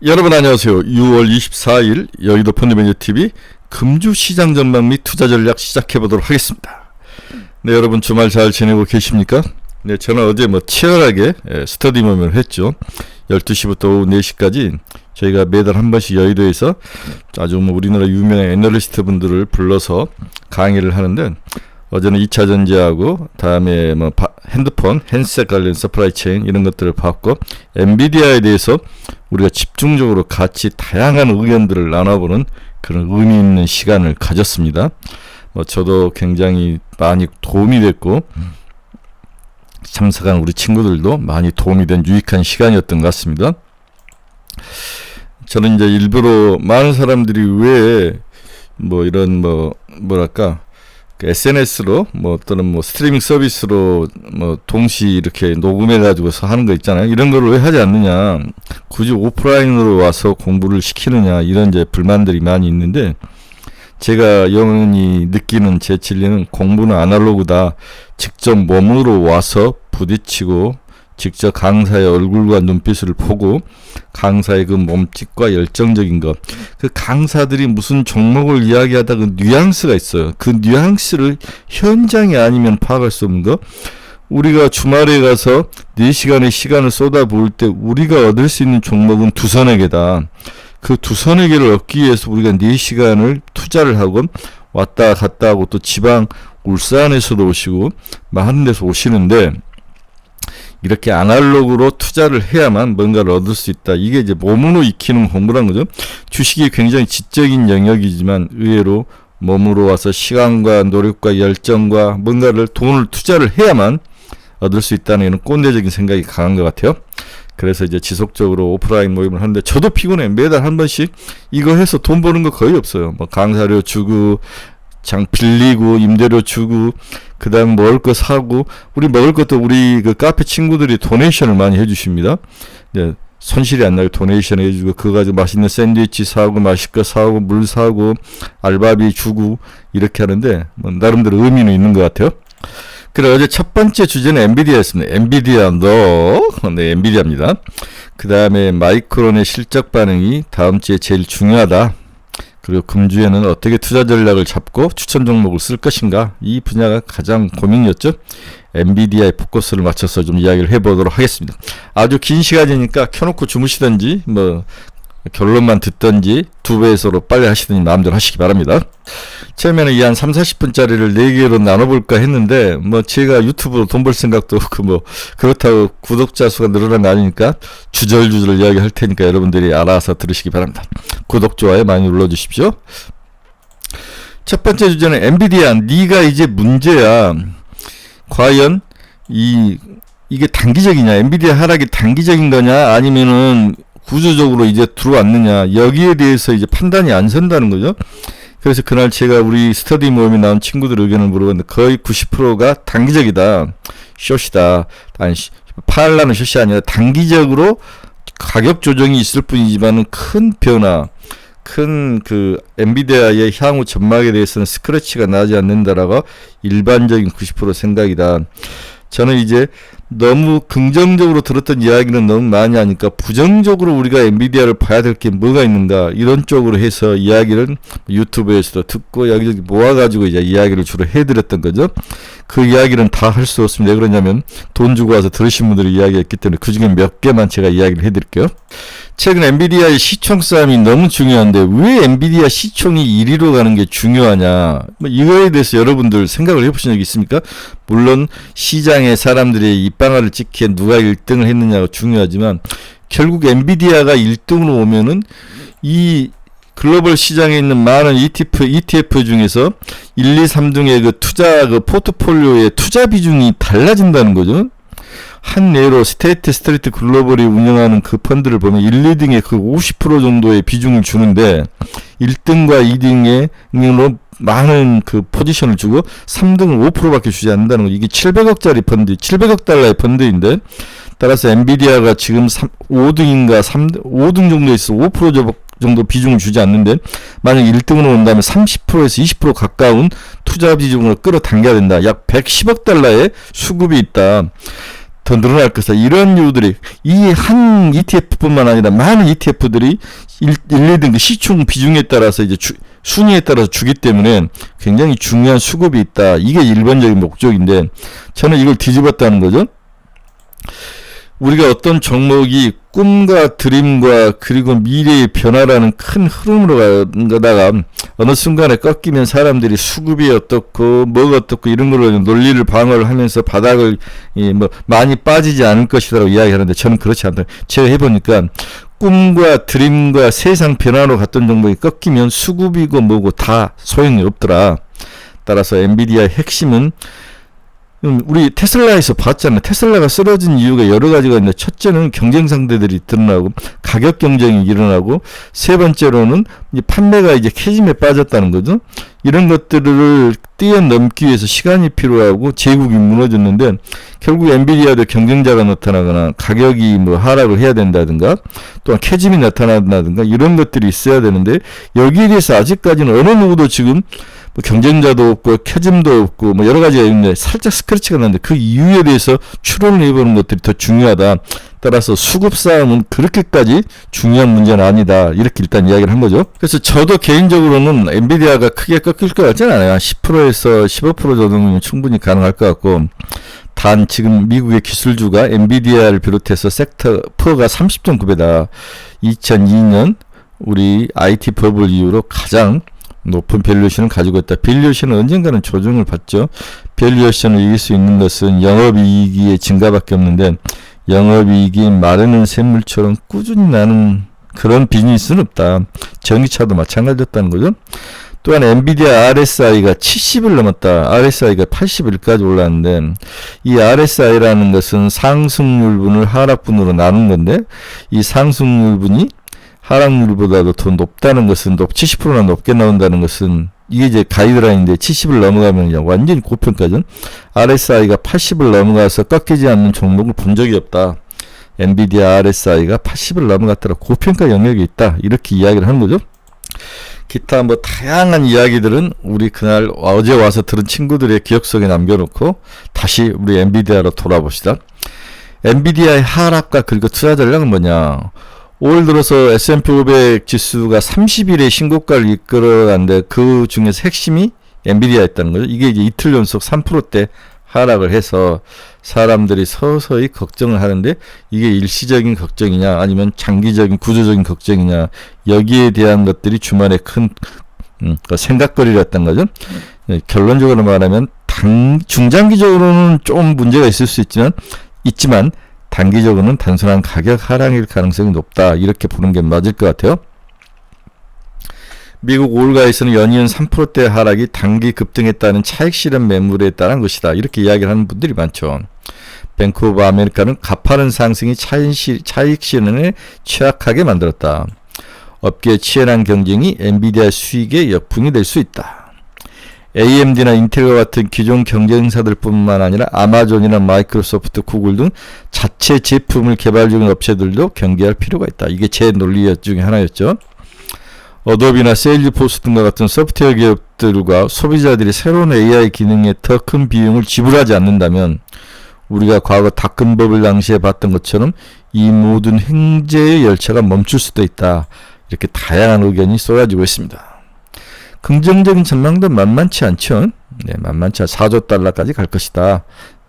여러분 안녕하세요. 6월 24일 여의도 펀드매니저TV 금주시장 전망 및 투자 전략 시작해보도록 하겠습니다. 네, 여러분 주말 잘 지내고 계십니까? 네, 저는 어제 치열하게 스터디 모임을 했죠. 12시부터 오후 4시까지 저희가 매달 한 번씩 여의도에서 아주 우리나라 유명한 애널리스트 분들을 불러서 강의를 하는데, 어제는 2차 전지하고 다음에 핸드폰, 핸드셋 관련 서프라이 체인 이런 것들을 봤고, 엔비디아에 대해서 우리가 집중적으로 같이 다양한 의견들을 나눠보는 그런 의미 있는 시간을 가졌습니다. 저도 굉장히 많이 도움이 됐고, 참석한 우리 친구들도 많이 도움이 된 유익한 시간이었던 것 같습니다. 저는 이제 일부러 많은 사람들이 왜 이런 뭐랄까 SNS로 또는 스트리밍 서비스로 동시 이렇게 녹음해 가지고서 하는 거 있잖아요. 이런 걸 왜 하지 않느냐, 굳이 오프라인으로 와서 공부를 시키느냐, 이런 이제 불만들이 많이 있는데, 제가 영원히 느끼는 제 진리는 공부는 아날로그다. 직접 몸으로 와서 부딪히고 직접 강사의 얼굴과 눈빛을 보고 강사의 그 몸짓과 열정적인 것, 그 강사들이 무슨 종목을 이야기하다 그 뉘앙스가 있어요. 그 뉘앙스를 현장이 아니면 파악할 수 없는 것. 우리가 주말에 가서 4시간의 시간을 쏟아부을 때 우리가 얻을 수 있는 종목은 두서너 개다. 그 두서너 개를 얻기 위해서 우리가 4시간을 투자를 하고 왔다 갔다 하고, 또 지방 울산에서도 오시고 많은 데서 오시는데, 이렇게 아날로그로 투자를 해야만 뭔가를 얻을 수 있다. 이게 이제 몸으로 익히는 공부란 거죠. 주식이 굉장히 지적인 영역이지만 의외로 몸으로 와서 시간과 노력과 열정과 뭔가를 돈을 투자를 해야만 얻을 수 있다는 이런 꼰대적인 생각이 강한 것 같아요. 그래서 이제 지속적으로 오프라인 모임을 하는데 저도 피곤해. 매달 한 번씩 이거 해서 돈 버는 거 거의 없어요. 강사료 주고 장 빌리고 임대료 주고 그 다음 먹을 거 사고, 우리 먹을 것도 우리 그 카페 친구들이 도네이션을 많이 해주십니다. 네, 손실이 안 나게 도네이션 해주고, 그거 가지고 맛있는 샌드위치 사고 맛있는 거 사고 물 사고 알바비 주고 이렇게 하는데 나름대로 의미는 있는 것 같아요. 그래, 어제 첫 번째 주제는 엔비디아였습니다. 엔비디아 네, 엔비디아입니다. 그 다음에 마이크론의 실적 반응이 다음 주에 제일 중요하다. 그리고 금주에는 어떻게 투자 전략을 잡고 추천 종목을 쓸 것인가, 이 분야가 가장 고민이었죠. 엔비디아의 포커스를 맞춰서 좀 이야기를 해보도록 하겠습니다. 아주 긴 시간이니까 켜놓고 주무시든지 결론만 듣든지 2배속으로 빨리 하시든지 마음대로 하시기 바랍니다. 처음에는 이 한 30-40분짜리를 4개로 나눠볼까 했는데, 제가 유튜브로 돈 벌 생각도 없고, 그렇다고 구독자 수가 늘어난 거 아니니까 주절주절 이야기 할 테니까 여러분들이 알아서 들으시기 바랍니다. 구독, 좋아요 많이 눌러주십시오. 첫 번째 주제는 엔비디아, 네가 이제 문제야. 과연 이게 단기적이냐, 엔비디아 하락이 단기적인 거냐, 아니면은 구조적으로 이제 들어왔느냐, 여기에 대해서 이제 판단이 안 선다는 거죠. 그래서 그날 제가 우리 스터디 모임에 나온 친구들 의견을 물어봤는데 거의 90%가 단기적이다, 숏이다. 아니, 팔라는 숏이 아니라 단기적으로 가격 조정이 있을 뿐이지만은 큰 변화, 큰 엔비디아의 향후 전망에 대해서는 스크래치가 나지 않는다라고 일반적인 90% 생각이다. 저는 이제 너무 긍정적으로 들었던 이야기는 너무 많이 하니까 부정적으로 우리가 엔비디아를 봐야 될 게 뭐가 있는가, 이런 쪽으로 해서 이야기를 유튜브에서도 듣고 여기저기 모아가지고 이제 이야기를 주로 해드렸던 거죠. 그 이야기는 다 할 수 없습니다. 왜 그러냐면 돈 주고 와서 들으신 분들이 이야기했기 때문에 그 중에 몇 개만 제가 이야기를 해드릴게요. 최근 엔비디아의 시총 싸움이 너무 중요한데 왜 엔비디아 시총이 1위로 가는 게 중요하냐, 이거에 대해서 여러분들 생각을 해보신 적 있습니까? 물론 시장에 사람들이 입방아를 찍기에 누가 1등을 했느냐가 중요하지만, 결국 엔비디아가 1등으로 오면은 이 글로벌 시장에 있는 많은 ETF 중에서 1, 2, 3등의 그 투자 포트폴리오의 투자 비중이 달라진다는 거죠. 한 예로 스테이트 스트리트 글로벌이 운영하는 그 펀드를 보면 1, 2등의 그 50% 정도의 비중을 주는데 1등과 2등으로 많은 그 포지션을 주고 3등은 5%밖에 주지 않는다는 거. 이게 700억짜리 펀드, 700억 달러의 펀드인데, 따라서 엔비디아가 지금 5등인가 5등 정도에 있어 5% 정도 비중을 주지 않는데, 만약 1등으로 온다면 30%에서 20% 가까운 투자 비중으로 끌어당겨야 된다. 약 110억 달러의 수급이 있다. 더 늘어날 것이다. 이런 이유들이 이 한 ETF뿐만 아니라 많은 ETF들이 1, 2등급 시총 비중에 따라서 이제 순위에 따라서 주기 때문에 굉장히 중요한 수급이 있다. 이게 일반적인 목적인데 저는 이걸 뒤집었다는 거죠. 우리가 어떤 종목이 꿈과 드림과 그리고 미래의 변화라는 큰 흐름으로 가다가 어느 순간에 꺾이면 사람들이 수급이 어떻고 뭐가 어떻고 이런 걸로 논리를 방어를 하면서 바닥을 뭐 많이 빠지지 않을 것이라고 이야기하는데 저는 그렇지 않다. 제가 해보니까 꿈과 드림과 세상 변화로 갔던 종목이 꺾이면 수급이고 뭐고 다 소용이 없더라. 따라서 엔비디아의 핵심은 우리 테슬라에서 봤잖아요. 테슬라가 쓰러진 이유가 여러 가지가 있는데 첫째는 경쟁 상대들이 드러나고 가격 경쟁이 일어나고 세 번째로는 판매가 이제 캐짐에 빠졌다는 거죠. 이런 것들을 뛰어넘기 위해서 시간이 필요하고 제국이 무너졌는데 결국 엔비디아도 경쟁자가 나타나거나 가격이 뭐 하락을 해야 된다든가 또한 캐짐이 나타난다든가 이런 것들이 있어야 되는데 여기에 대해서 아직까지는 어느 누구도 지금 뭐 경쟁자도 없고 캐짐도 없고 뭐 여러 가지가 있는데 살짝 스크래치가 났는데 그 이유에 대해서 추론을 해보는 것들이 더 중요하다. 따라서 수급 싸움은 그렇게까지 중요한 문제는 아니다. 이렇게 일단 이야기를 한 거죠. 그래서 저도 개인적으로는 엔비디아가 크게 꺾일 것 같지는 않아요. 10%에서 15% 정도면 충분히 가능할 것 같고 단 지금 미국의 기술주가 엔비디아를 비롯해서 섹터 퍼가 30.9배다. 2002년 우리 IT 버블 이후로 가장 높은 밸류에이션을 가지고 있다. 밸류에이션은 언젠가는 조정을 받죠. 밸류에이션을 이길 수 있는 것은 영업이익의 증가밖에 없는데 영업이익이 마르는 샘물처럼 꾸준히 나는 그런 비즈니스는 없다. 전기차도 마찬가지였다는 거죠. 또한 엔비디아 RSI가 70을 넘었다. RSI가 81까지 올랐는데 이 RSI라는 것은 상승률분을 하락분으로 나눈 건데 이 상승률분이 하락률보다도 더 높다는 것은 70%나 높게 나온다는 것은 이게 이제 가이드라인인데 70을 넘어가면 그냥 완전히 고평가죠. RSI가 80을 넘어가서 꺾이지 않는 종목을 본 적이 없다. 엔비디아 RSI가 80을 넘어갔더라. 고평가 영역이 있다. 이렇게 이야기를 하는 거죠. 기타 뭐 다양한 이야기들은 우리 그날 어제 와서 들은 친구들의 기억 속에 남겨놓고 다시 우리 엔비디아로 돌아봅시다. 엔비디아의 하락과 그리고 투자 전략은 뭐냐? 올 들어서 S&P 500 지수가 30일의 신고가를 이끌어갔는데 그 중에서 핵심이 엔비디아였다는 거죠. 이게 이제 이틀 연속 3%대 하락을 해서 사람들이 서서히 걱정을 하는데 이게 일시적인 걱정이냐 아니면 장기적인 구조적인 걱정이냐 여기에 대한 것들이 주말에 큰 생각거리였던 거죠. 결론적으로 말하면 중장기적으로는 좀 문제가 있을 수 있지만 단기적으로는 단순한 가격 하락일 가능성이 높다. 이렇게 보는 게 맞을 것 같아요. 미국 올가에서는 연이은 3%대 하락이 단기 급등에 따른 차익 실현 매물에 따른 것이다. 이렇게 이야기를 하는 분들이 많죠. 뱅크 오브 아메리카는 가파른 상승이 차익 실현에 취약하게 만들었다. 업계의 치열한 경쟁이 엔비디아 수익의 역풍이 될 수 있다. AMD나 인텔과 같은 기존 경쟁사들 뿐만 아니라 아마존이나 마이크로소프트, 구글 등 자체 제품을 개발 중인 업체들도 경계할 필요가 있다. 이게 제 논리 중에 하나였죠. 어도비나 세일즈포스 등과 같은 소프트웨어 기업들과 소비자들이 새로운 AI 기능에 더 큰 비용을 지불하지 않는다면 우리가 과거 닷컴 버블 당시에 봤던 것처럼 이 모든 횡재의 열차가 멈출 수도 있다. 이렇게 다양한 의견이 쏟아지고 있습니다. 긍정적인 전망도 만만치 않죠. 네, 만만치 않 4조 달러까지 갈 것이다.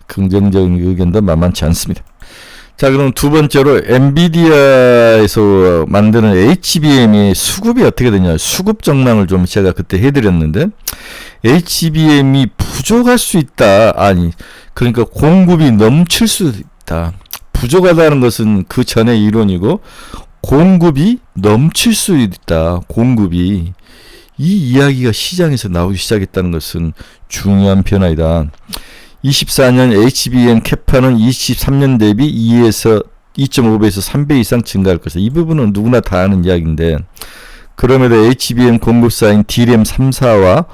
긍정적인 의견도 만만치 않습니다. 자, 그럼 두 번째로 엔비디아에서 만드는 HBM의 수급이 어떻게 되냐. 수급 전망을 좀 제가 그때 해드렸는데 HBM이 부족할 수 있다. 아니, 그러니까 공급이 넘칠 수 있다. 부족하다는 것은 그 전의 이론이고 공급이 넘칠 수 있다. 공급이. 이 이야기가 시장에서 나오기 시작했다는 것은 중요한 변화이다. 24년 HBM 캐파는 23년 대비 2.5배에서 3배 이상 증가할 것이다. 이 부분은 누구나 다 아는 이야기인데 그럼에도 HBM 공급사인 DRAM 3사와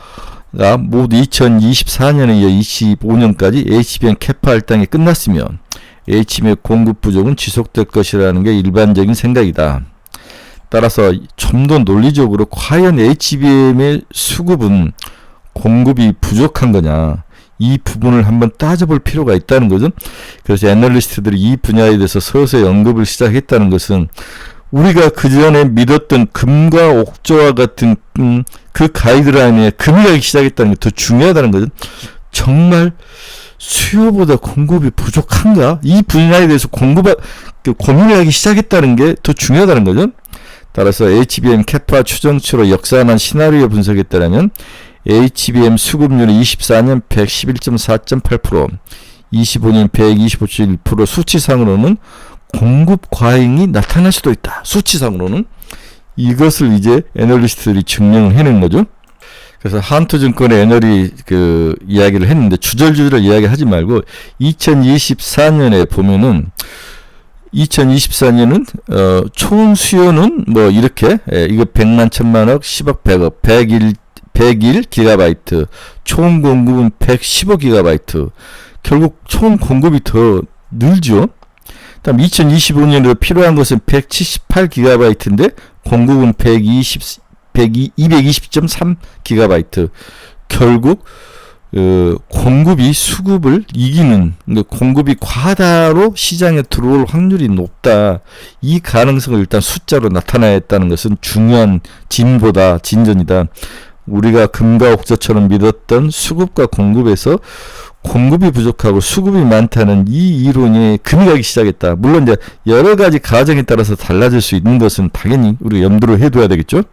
모두 2024년에 이어 25년까지 HBM 캐파 할당이 끝났으면 HBM 공급 부족은 지속될 것이라는 게 일반적인 생각이다. 따라서 좀 더 논리적으로 과연 HBM의 수급은 공급이 부족한 거냐 이 부분을 한번 따져볼 필요가 있다는 거죠. 그래서 애널리스트들이 이 분야에 대해서 서서히 언급을 시작했다는 것은 우리가 그전에 믿었던 금과 옥조와 같은 그 가이드라인에 금이 가기 시작했다는 게 더 중요하다는 거죠. 정말 수요보다 공급이 부족한가? 이 분야에 대해서 고민을 하기 시작했다는 게 더 중요하다는 거죠. 따라서 HBM 캐파 추정치로 역사만 시나리오 분석에 따르면 HBM 수급률이 24년 111.4.8%, 25년 125.1% 수치상으로는 공급 과잉이 나타날 수도 있다. 수치상으로는. 이것을 이제 애널리스트들이 증명을 해낸 거죠. 그래서 한투증권의 애널이 그 이야기를 했는데 주절주절 이야기하지 말고 2024년에 보면은 2024년은 총 수요는 뭐 이렇게 이거 100만 1000만억 10억 100억 101 기가바이트 총 공급은 115 기가바이트 결국 총 공급이 더 늘죠. 다음 2025년으로 필요한 것은 178 기가바이트인데 공급은 220.3 기가바이트 결국 공급이 수급을 이기는 공급이 과다로 시장에 들어올 확률이 높다. 이 가능성을 일단 숫자로 나타내었다는 것은 중요한 진전이다. 우리가 금과 옥저처럼 믿었던 수급과 공급에서 공급이 부족하고 수급이 많다는 이 이론이 금이 가기 시작했다. 물론 이제 여러 가지 가정에 따라서 달라질 수 있는 것은 당연히 우리가 염두를 해둬야 되겠죠.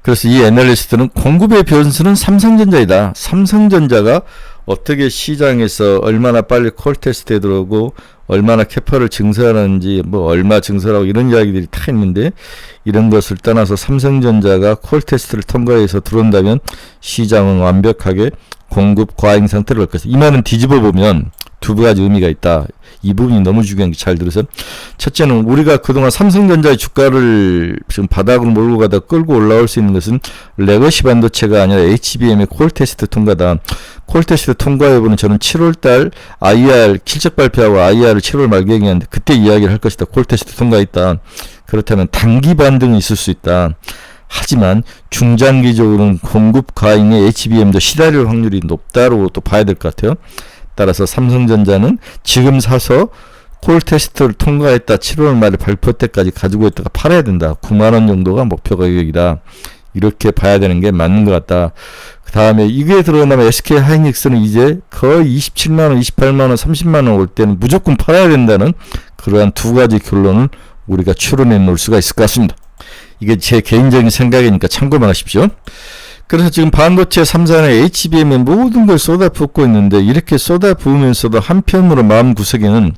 그래서 이 애널리스트는 공급의 변수는 삼성전자이다. 삼성전자가 어떻게 시장에서 얼마나 빨리 콜 테스트에 들어오고 얼마나 캐파를 증설하는지 뭐 얼마 증설하고 이런 이야기들이 다 있는데 이런 것을 떠나서 삼성전자가 콜 테스트를 통과해서 들어온다면 시장은 완벽하게 공급 과잉 상태로 갈 것이다. 이 말은 뒤집어 보면 두 가지 의미가 있다. 이 부분이 너무 중요한 게 잘 들으세요. 첫째는 우리가 그동안 삼성전자의 주가를 지금 바닥으로 몰고 가다 끌고 올라올 수 있는 것은 레거시 반도체가 아니라 HBM의 콜테스트 통과다. 콜테스트 통과 여부는 저는 7월달 IR 실적 발표하고 IR을 7월 말에 얘기하는데 그때 이야기를 할 것이다. 콜테스트 통과했다. 그렇다면 단기 반등이 있을 수 있다. 하지만 중장기적으로는 공급 과잉에 HBM도 시달릴 확률이 높다고 또 봐야 될 것 같아요. 따라서 삼성전자는 지금 사서 콜테스트를 통과했다. 7월 말에 발표 때까지 가지고 있다가 팔아야 된다. 9만원 정도가 목표 가격이다. 이렇게 봐야 되는 게 맞는 것 같다. 그 다음에 이게 들어가면 SK 하이닉스는 이제 거의 27만원, 28만원, 30만원 올 때는 무조건 팔아야 된다는 그러한 두 가지 결론을 우리가 추론해 놓을 수가 있을 것 같습니다. 이게 제 개인적인 생각이니까 참고만 하십시오. 그래서 지금 반도체 3사는 HBM에 모든 걸 쏟아붓고 있는데 이렇게 쏟아부으면서도 한편으로 마음구석에는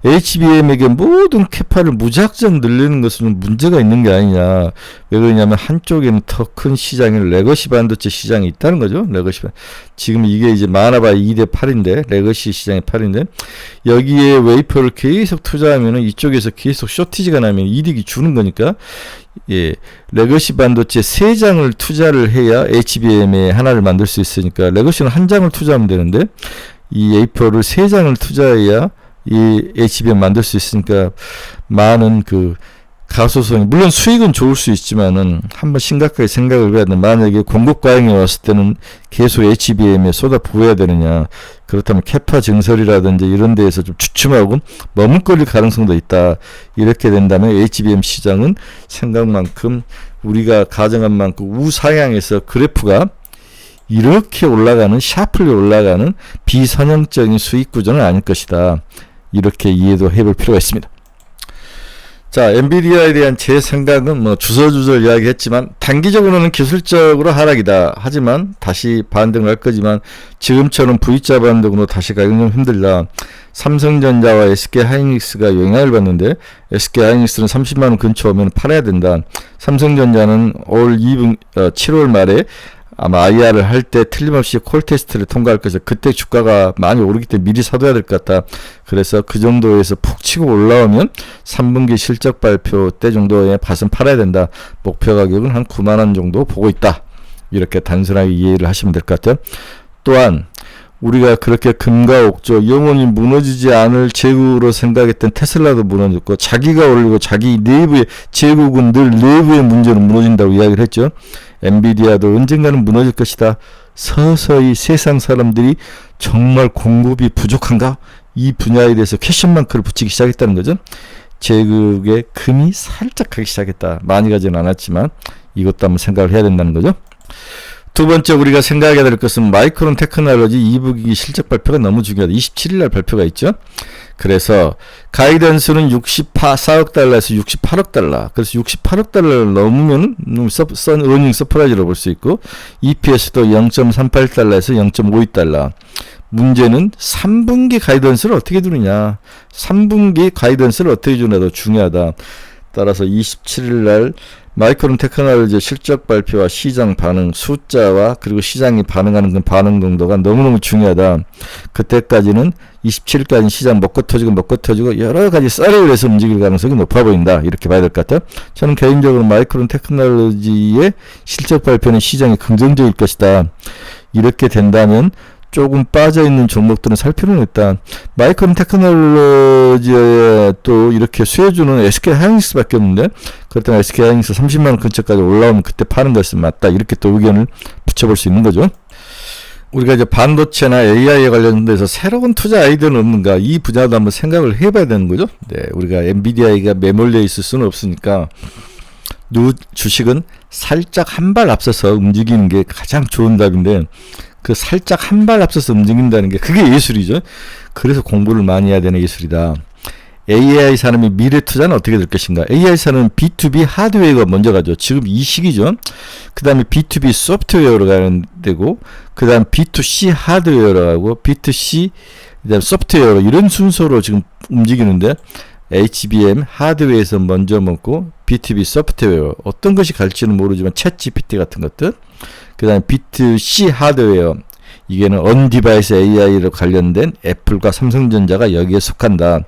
HBM에게 모든 캐파를 무작정 늘리는 것은 문제가 있는 게 아니냐. 왜 그러냐면 한쪽에는 더 큰 시장이 레거시 반도체 시장이 있다는 거죠. 지금 이게 이제 많아봐야 2대 8인데 레거시 시장이 8인데 여기에 웨이퍼를 계속 투자하면 이쪽에서 계속 쇼티지가 나면 이득이 주는 거니까 예, 레거시 반도체 3장을 투자를 해야 HBM에 하나를 만들 수 있으니까 레거시는 한 장을 투자하면 되는데 이 웨이퍼를 3장을 투자해야 이 HBM 만들 수 있으니까 많은 그 가소성이 물론 수익은 좋을 수 있지만은 한번 심각하게 생각을 해야 돼. 만약에 공급 과잉이 왔을 때는 계속 HBM에 쏟아 부어야 되느냐. 그렇다면 캐파 증설이라든지 이런 데에서 좀 주춤하고 머뭇거릴 가능성도 있다. 이렇게 된다면 HBM 시장은 생각만큼 우리가 가정한 만큼 우상향에서 그래프가 이렇게 올라가는 샤플리 올라가는 비선형적인 수익 구조는 아닐 것이다. 이렇게 이해도 해볼 필요가 있습니다. 자, 엔비디아에 대한 제 생각은 뭐 주설주설 이야기했지만 단기적으로는 기술적으로 하락이다. 하지만 다시 반등을 할 거지만 지금처럼 V자 반등으로 다시 가기는 좀 힘들다. 삼성전자와 SK 하이닉스가 영향을 받는데 SK 하이닉스는 30만원 근처 오면 팔아야 된다. 삼성전자는 올 7월 말에 아마 IR을 할 때 틀림없이 콜 테스트를 통과할 것이다. 그때 주가가 많이 오르기 때문에 미리 사둬야 될 것 같다. 그래서 그 정도에서 푹 치고 올라오면 3분기 실적 발표 때 정도에 밭은 팔아야 된다. 목표 가격은 한 9만원 정도 보고 있다. 이렇게 단순하게 이해를 하시면 될 것 같아요. 또한 우리가 그렇게 금과 옥조 영원히 무너지지 않을 제국으로 생각했던 테슬라도 무너졌고 자기가 올리고 자기 내부의 제국은 늘 내부의 문제로 무너진다고 이야기를 했죠. 엔비디아도 언젠가는 무너질 것이다. 서서히 세상 사람들이 정말 공급이 부족한가? 이 분야에 대해서 퀘션 마크를 붙이기 시작했다는 거죠. 제국의 금이 살짝 가기 시작했다. 많이 가지는 않았지만 이것도 한번 생각을 해야 된다는 거죠. 두 번째 우리가 생각해야 될 것은 마이크론 테크놀로지 2분기 실적 발표가 너무 중요하다. 27일 날 발표가 있죠. 그래서 가이던스는 64억 달러에서 68억 달러. 그래서 68억 달러를 넘으면 어닝 서프라이즈로 볼 수 있고 EPS도 0.38달러에서 0.52달러. 문제는 3분기 가이던스를 어떻게 두느냐. 3분기 가이던스를 어떻게 주느냐도 중요하다. 따라서 27일 날 마이크론 테크놀로지 실적 발표와 시장 반응 숫자와 그리고 시장이 반응하는 그 반응 정도가 너무너무 중요하다. 그때까지는 27일까지 시장 먹고 터지고 여러 가지 썰을 해서 움직일 가능성이 높아 보인다. 이렇게 봐야 될 것 같아요. 저는 개인적으로 마이크론 테크놀로지의 실적 발표는 시장이 긍정적일 것이다. 이렇게 된다면 조금 빠져있는 종목들은 살 필요는 있다. 마이크론 테크놀로지에 또 이렇게 수혜주는 SK 하이닉스밖에 없는데 그렇다면 SK 하이닉스 30만원 근처까지 올라오면 그때 파는 것이 맞다. 이렇게 또 의견을 붙여볼 수 있는 거죠. 우리가 이제 반도체나 AI에 관련돼서 새로운 투자 아이디어는 없는가 이 분야도 한번 생각을 해봐야 되는 거죠. 네, 우리가 엔비디아가 매몰려 있을 수는 없으니까 주식은 살짝 한 발 앞서서 움직이는 게 가장 좋은 답인데 그 살짝 한 발 앞서서 움직인다는 게 그게 예술이죠. 그래서 공부를 많이 해야 되는 예술이다. AI 산업의 미래 투자는 어떻게 될 것인가? AI 산업은 B2B 하드웨어가 먼저 가죠. 지금 이 시기죠. 그 다음에 B2B 소프트웨어로 가는 데고, 그 다음 B2C 하드웨어로 가고, B2C, 그 다음 소프트웨어로 이런 순서로 지금 움직이는데, HBM 하드웨어에서 먼저 먹고, B2B 소프트웨어, 어떤 것이 갈지는 모르지만 챗 GPT 같은 것들, 그 다음에 B2C 하드웨어, 이게는 언디바이스 AI로 관련된 애플과 삼성전자가 여기에 속한다.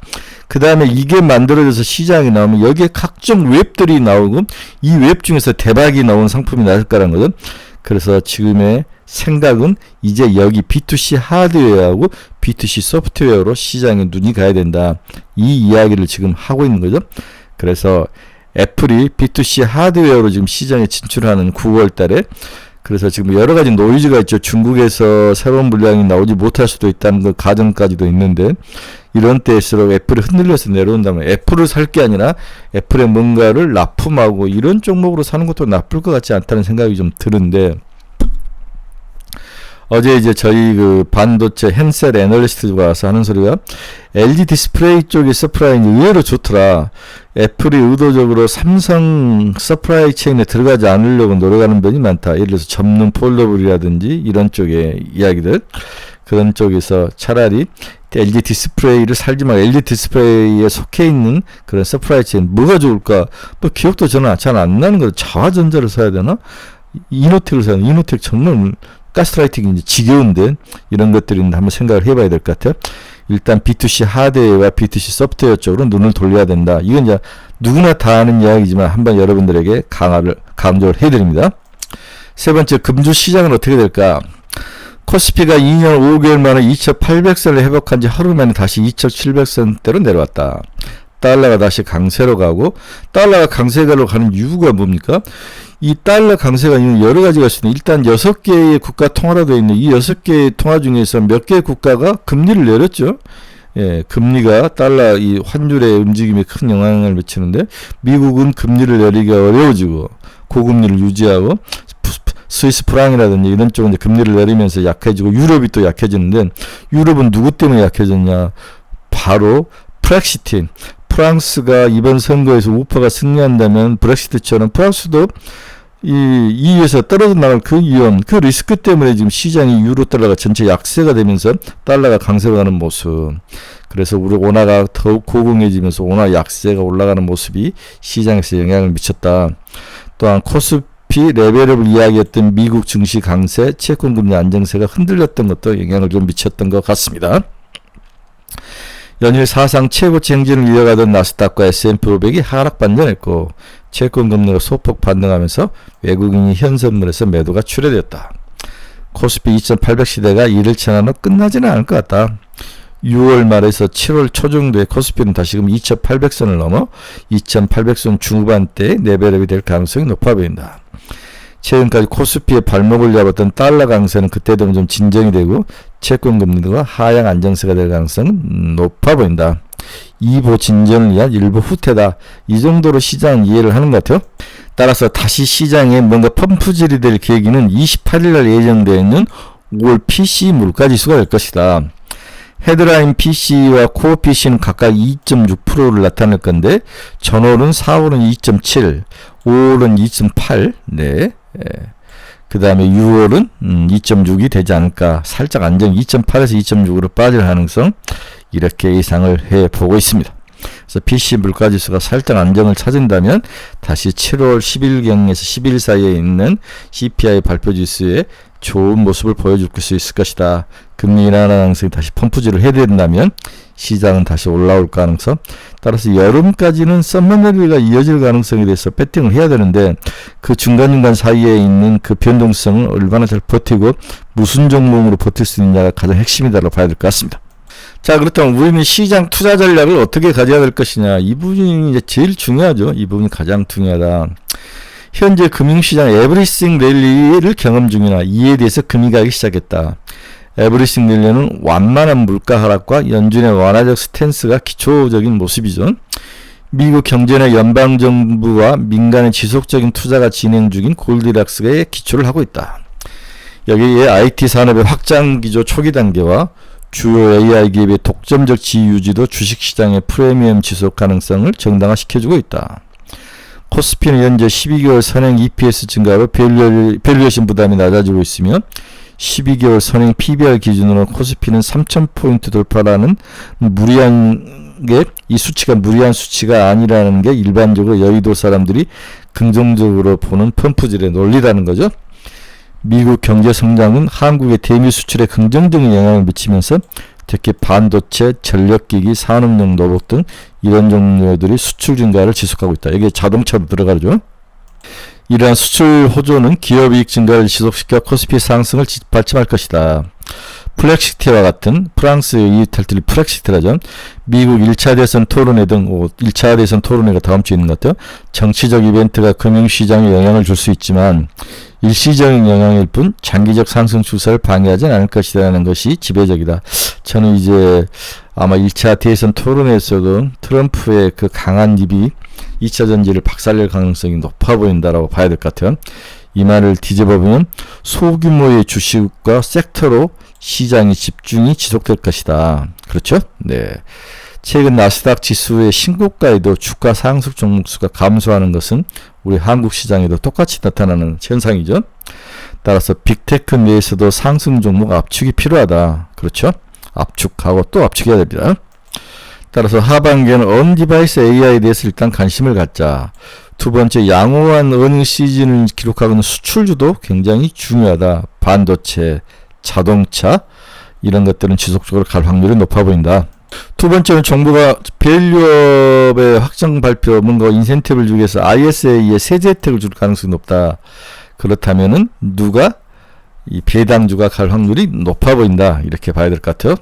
그 다음에 이게 만들어져서 시장에 나오면 여기에 각종 웹들이 나오고 이 웹 중에서 대박이 나온 상품이 나올 거라는 거죠. 그래서 지금의 생각은 이제 여기 B2C 하드웨어하고 B2C 소프트웨어로 시장에 눈이 가야 된다. 이 이야기를 지금 하고 있는 거죠. 그래서 애플이 B2C 하드웨어로 지금 시장에 진출하는 9월 달에 그래서 지금 여러 가지 노이즈가 있죠. 중국에서 새로운 물량이 나오지 못할 수도 있다는 그 가정까지도 있는데 이런 때일수록 애플이 흔들려서 내려온다면 애플을 살 게 아니라 애플의 뭔가를 납품하고 이런 종목으로 사는 것도 나쁠 것 같지 않다는 생각이 좀 드는데 어제 이제 저희 그 반도체 핸셋 애널리스트가 와서 하는 소리가 LG 디스플레이 쪽의 서프라이는 의외로 좋더라. 애플이 의도적으로 삼성 서프라이 체인에 들어가지 않으려고 노력하는 면이 많다. 예를 들어서 접는 폴더블이라든지 이런 쪽의 이야기들. 그런 쪽에서 차라리 LG 디스플레이를 살지 말고 LG 디스플레이에 속해 있는 그런 서프라이 체인 뭐가 좋을까? 뭐 기억도 저는 잘 안 나는 거예요. 자화전자를 사야 되나? 이노텍을 사야 되나? 이노텍 정말 가스라이팅이 이제 지겨운데 이런 것들이 한번 생각을 해봐야 될 것 같아요. 일단 B2C 하드웨어와 B2C 소프트웨어 쪽으로 눈을 돌려야 된다. 이건 이제 누구나 다 아는 이야기지만 한번 여러분들에게 강조를 해드립니다. 세 번째, 금주 시장은 어떻게 될까? 코스피가 2년 5개월 만에 2,800선을 회복한 지 하루 만에 다시 2,700선대로 내려왔다. 달러가 다시 강세로 가고 달러가 강세로 가는 이유가 뭡니까? 이 달러 강세가 여러 가지가 있습니다. 일단 6개의 국가 통화로 되어 있는 이 6개의 통화 중에서 몇 개의 국가가 금리를 내렸죠. 예, 금리가 달러 이 환율의 움직임에 큰 영향을 미치는데 미국은 금리를 내리기가 어려워지고 고금리를 유지하고 스위스 프랑이라든지 이런 쪽은 이제 금리를 내리면서 약해지고 유럽이 또 약해지는데 유럽은 누구 때문에 약해졌냐? 바로 브렉시트. 프랑스가 이번 선거에서 우파가 승리한다면 브렉시트처럼 프랑스도 이 EU에서 떨어져 나갈 그 위험, 그 리스크 때문에 지금 시장이 유로 달러가 전체 약세가 되면서 달러가 강세로 가는 모습. 그래서 우리 원화가 더욱 고공해지면서 원화 약세가 올라가는 모습이 시장에서 영향을 미쳤다. 또한 코스피 레벨업을 이야기했던 미국 증시 강세, 채권 금리 안정세가 흔들렸던 것도 영향을 좀 미쳤던 것 같습니다. 연일 사상 최고치 행진을 이어가던 나스닥과 S&P 500이 하락 반전했고 채권 금리가 소폭 반등하면서 외국인이 현 선물에서 매도가 출회되었다. 코스피 2,800 시대가 이를 지나도 끝나지는 않을 것 같다. 6월 말에서 7월 초 정도에 코스피는 다시금 2,800선을 넘어 2,800선 중후반대에 레벨업이 될 가능성이 높아 보인다. 최근까지 코스피의 발목을 잡았던 달러 강세는 그때 되면 좀 진정이 되고 채권 금리가 하향 안정세가 될 가능성은 높아 보인다. 2보 진전을 위한 일부 후퇴다. 이 정도로 시장은 이해를 하는 것 같아요. 따라서 다시 시장에 뭔가 펌프질이 될 계기는 28일날 예정되어 있는 5월 PC 물가지수가 될 것이다. 헤드라인 PC와 코어 PC는 각각 2.6%를 나타낼 건데 전월은 4월은 2.7, 5월은 2.8, 네. 그 다음에 6월은 2.6이 되지 않을까. 살짝 안정 2.8에서 2.6으로 빠질 가능성 이렇게 예상을 해보고 있습니다. 그래서 PC 물가지수가 살짝 안정을 찾은다면 다시 7월 10일경에서 10일 사이에 있는 CPI 발표지수에 좋은 모습을 보여줄 수 있을 것이다. 금리 인하 가능성이 다시 펌프질을 해야 된다면 시장은 다시 올라올 가능성. 따라서 여름까지는 썸머매리가 이어질 가능성에 대해서 배팅을 해야 되는데 그 중간중간 사이에 있는 그 변동성을 얼마나 잘 버티고 무슨 종목으로 버틸 수 있느냐가 가장 핵심이다라고 봐야 될 것 같습니다. 자, 그렇다면 우리는 시장 투자 전략을 어떻게 가져야 될 것이냐. 이 부분이 이제 제일 중요하죠. 이 부분이 가장 중요하다. 현재 금융시장 에브리싱 랠리를 경험 중이나 이에 대해서 금이 가기 시작했다. 에브리싱 랠리는 완만한 물가 하락과 연준의 완화적 스탠스가 기초적인 모습이죠. 미국 경제나 연방정부와 민간의 지속적인 투자가 진행 중인 골디락스에 기초를 하고 있다. 여기에 IT 산업의 확장 기조 초기 단계와 주요 AI 기업의 독점적 지위 유지도 주식시장의 프리미엄 지속 가능성을 정당화시켜주고 있다. 코스피는 현재 12개월 선행 EPS 증가로 밸류에이션 부담이 낮아지고 있으며 12개월 선행 PBR 기준으로 코스피는 3,000포인트 돌파라는 무리한 게 이 수치가 무리한 수치가 아니라는 게 일반적으로 여의도 사람들이 긍정적으로 보는 펌프질의 논리라는 거죠. 미국 경제 성장은 한국의 대미 수출에 긍정적인 영향을 미치면서 특히 반도체, 전력기기, 산업용 로봇 등 이런 종류들이 수출 증가를 지속하고 있다. 이게 자동차로 들어가죠. 이러한 수출 호조는 기업이익 증가를 지속시켜 코스피 상승을 받침할 것이다. 플렉시티와 같은 프랑스의 이 탈들이 플렉시티라죠. 미국 1차 대선 토론회 등 1차 대선 토론회가 다음 주에 있는 것 같아요. 정치적 이벤트가 금융시장에 영향을 줄 수 있지만 일시적인 영향일 뿐 장기적 상승 추세를 방해하진 않을 것이라는 것이 지배적이다. 저는 이제 아마 1차 대선 토론회에서도 트럼프의 그 강한 입이 2차 전지를 박살낼 가능성이 높아 보인다라고 봐야 될 것 같아요. 이 말을 뒤집어보면 소규모의 주식과 섹터로 시장의 집중이 지속될 것이다. 그렇죠? 네. 최근 나스닥 지수의 신고가에도 주가 상승 종목 수가 감소하는 것은 우리 한국 시장에도 똑같이 나타나는 현상이죠. 따라서 빅테크 내에서도 상승 종목 압축이 필요하다. 그렇죠? 압축하고 또 압축해야 됩니다. 따라서 하반기에는 언디바이스 AI에 대해서 일단 관심을 갖자. 두 번째, 양호한 어닝 시즌을 기록하고 있는 수출주도 굉장히 중요하다. 반도체, 자동차 이런 것들은 지속적으로 갈 확률이 높아 보인다. 두 번째는 정부가 밸류업의 확정 발표 뭔가 인센티브를 주기 위해서 ISA에 세제 혜택을 줄 가능성이 높다. 그렇다면은 누가 이 배당주가 갈 확률이 높아 보인다. 이렇게 봐야 될 것 같아요.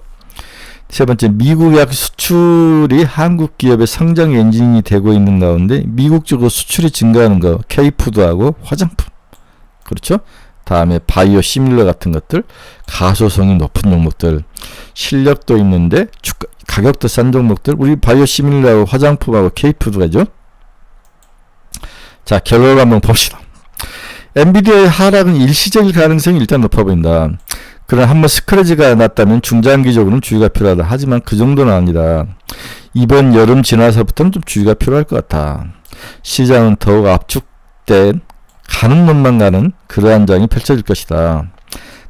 세 번째, 미국의 수출이 한국 기업의 성장 엔진이 되고 있는 가운데 미국 쪽으로 수출이 증가하는 거, K푸드하고 화장품. 그렇죠? 다음에 바이오 시밀러 같은 것들, 가소성이 높은 종목들, 실력도 있는데 가격도 싼 종목들, 우리 바이오 시밀러하고 화장품하고 K푸드가죠. 자, 결론을 한번 봅시다. 엔비디아의 하락은 일시적일 가능성이 일단 높아 보인다. 그러나 한번 스크래치가 났다면 중장기적으로는 주의가 필요하다. 하지만 그 정도는 아니다. 이번 여름 지나서부터는 좀 주의가 필요할 것 같아. 시장은 더욱 압축된 가는 놈만 가는 그러한 장이 펼쳐질 것이다.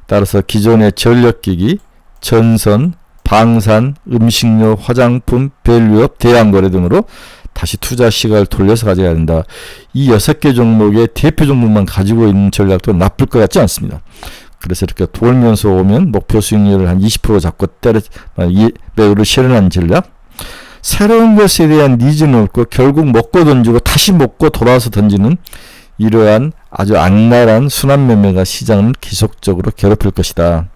따라서 기존의 전력기기, 전선, 방산, 음식료, 화장품, 밸류업, 대양거래 등으로 다시 투자 시각을 돌려서 가져야 된다. 이 6개 종목의 대표 종목만 가지고 있는 전략도 나쁠 것 같지 않습니다. 그래서 이렇게 돌면서 오면 목표 수익률을 한 20% 잡고 매우를 실현한 전략. 새로운 것에 대한 니즈는 없고 결국 먹고 던지고 다시 먹고 돌아와서 던지는 이러한 아주 악랄한 순환 매매가 시장을 계속적으로 괴롭힐 것이다.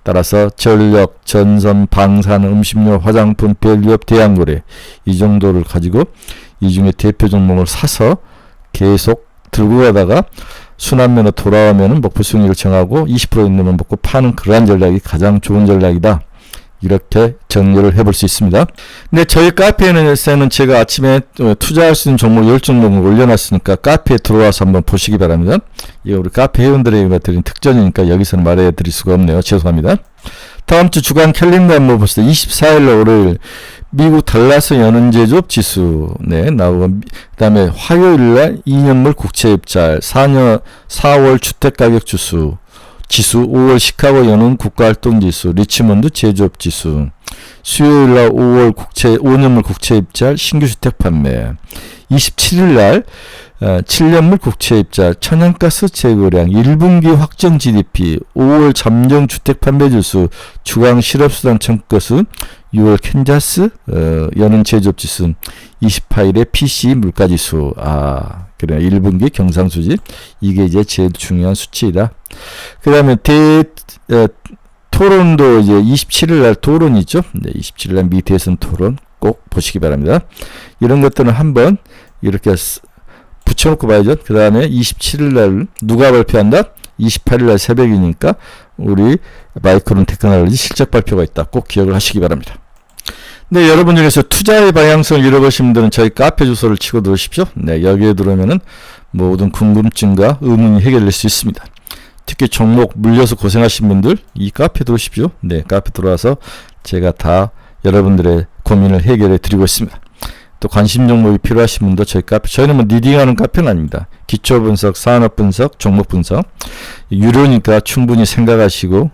따라서 전력, 전선, 방산, 음식료, 화장품, 밸류업, 대양거래 이 정도를 가지고 이 중에 대표 종목을 사서 계속 들고 가다가 순환매로 돌아오면은 목표 수익률을 정하고 20% 있는 먹고 파는 그러한 전략이 가장 좋은 전략이다. 이렇게 정리를 해볼 수 있습니다. 근데 저희 카페에는 제가 아침에 투자할 수 있는 종목 10종목을 올려놨으니까 카페에 들어와서 한번 보시기 바랍니다. 이게 우리 카페 회원들에게 드린 특전이니까 여기서는 말해 드릴 수가 없네요. 죄송합니다. 다음 주 주간 캘린더 한번 봅시다. 24일 월요일 미국 달라스 연은제조업 지수 나오고, 그 다음에 화요일날 2년물 국채입찰 4월 주택가격 지수 5월 시카고 연은 국가활동지수, 리치몬드 제조업지수, 수요일날 5년물 국채입찰, 신규주택 판매, 27일날 7년물 국채입찰, 천연가스 제거량, 1분기 확정 GDP, 5월 잠정 주택 판매지수, 주간 실업수당 청구가수, 6월 캔자스 연은 제조업지수, 28일에 PCE 물가지수. 그래 1분기 경상수지. 이게 이제 제일 중요한 수치이다. 그 다음에 토론도 이제 27일날 토론이죠. 27일날 미대선 토론 꼭 보시기 바랍니다. 이런 것들은 한번 이렇게 붙여놓고 봐야죠. 그 다음에 27일날 누가 발표한다? 28일날 새벽이니까 우리 마이크론 테크놀로지 실적 발표가 있다. 꼭 기억을 하시기 바랍니다. 네, 여러분 중에서 투자의 방향성을 잃어버리신 분들은 저희 카페 주소를 치고 들어오십시오. 여기에 들어오면은 모든 궁금증과 의문이 해결될 수 있습니다. 특히 종목 물려서 고생하신 분들 이 카페 들어오십시오. 카페 들어와서 제가 다 여러분들의 고민을 해결해 드리고 있습니다. 또 관심 종목이 필요하신 분도 저희 카페, 저희는 뭐 리딩하는 카페는 아닙니다. 기초 분석, 산업 분석, 종목 분석 유료니까 충분히 생각하시고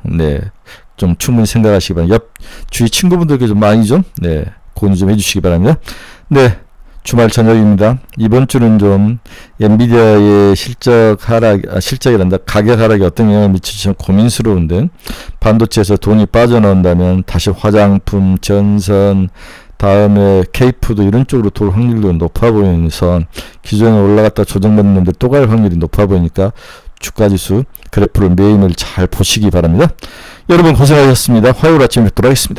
좀 충분히 생각하시기 바랍니다. 주위 친구분들께 좀 많이 좀 공유 좀 해주시기 바랍니다. 주말 저녁입니다. 이번 주는 좀 엔비디아의 실적이란다. 가격 하락이 어떤 영향을 미칠지 좀 고민스러운데, 반도체에서 돈이 빠져나온다면 다시 화장품, 전선, 다음에 K푸드 이런 쪽으로 돌 확률도 높아 보이면서 기존에 올라갔다 조정받는데 또 갈 확률이 높아 보이니까 주가지수 그래프를 매일매일 잘 보시기 바랍니다. 여러분 고생하셨습니다. 화요일 아침에 뵙도록 하겠습니다.